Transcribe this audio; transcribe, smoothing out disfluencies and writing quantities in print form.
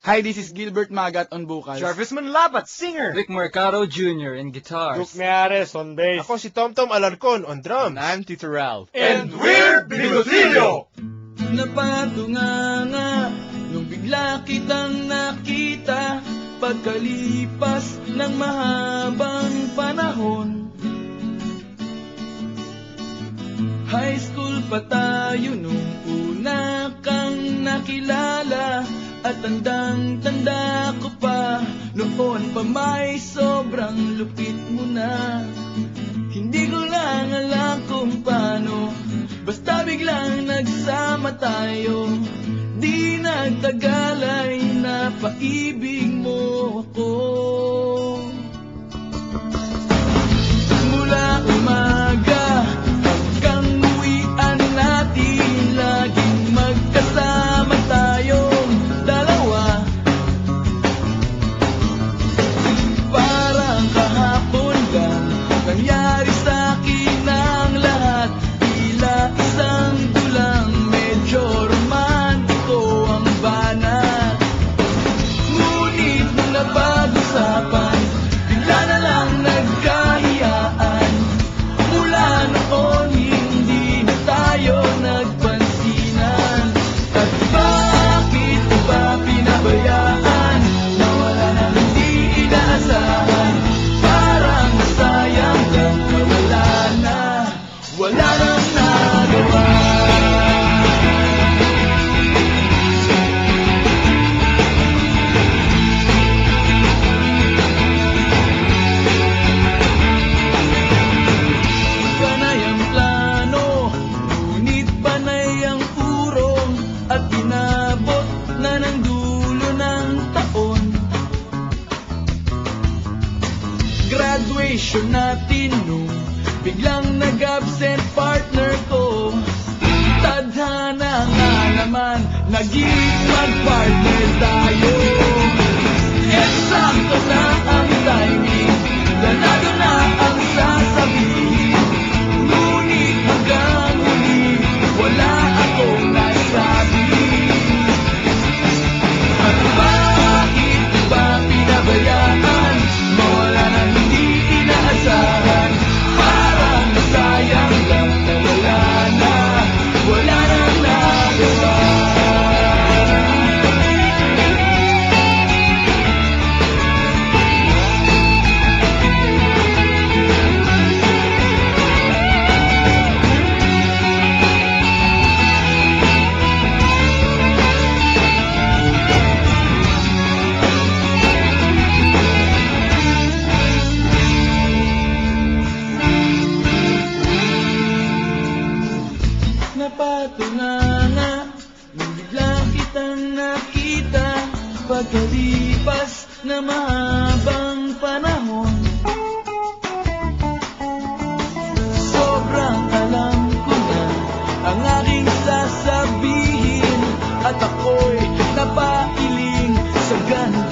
Hi, this is Gilbert Magat on vocals. Jarvis Manlabat, singer. Rick Mercado Jr. in guitars. Luke Meares on bass. Ako si Tomtom Alarcon on drums. I'm Tito Ralph. And we're Bigotilio! Napadunganga nung bigla kitang nakita pagkalipas ng mahabang panahon. High school pa tayo nung una kang nakilala, at tandang-tanda ko pa, noon pa may sobrang lupit mo na. Hindi ko lang alam kung paano, basta biglang nagsama tayo. Di nagtagal ay napaibig mo ako. Mula umaga hanggang uwian natin, laging magkasama tayong dalawa. Parang kahapon lang nangyari sa'kin ang lahat, tila isang dulang, medyo romantiko ang banat. Ngunit nung napag-usapan, bigla na lang nagkahiyaan. Mula noon hindi na tayo nagpansinan. At bakit ko ba pinabayaan? Nawala na hindi inaasahan. Parang sayang lang na wala nang nagawa. Panay ang plano, ngunit panay ang urong, at inabot na ng dulo ng taon. Graduation natin nung biglang nag-absent partner ko. Tadhana nga naman, naging mag-partner tayo. Eksakto na ang timing, ganado na ang sasabihin. Ngunit hanggang huli, wala akong nasabi. At bakit ba pinabayaan? Mawala na hindi inaasahan. Parang sayang lang na wala nang nagawa. Napatunganga nung bigla kitang nakita pagkalipas na mahabang panahon. Sobrang alam ko na ang aking sasabihin, at ako'y napailing sa ganda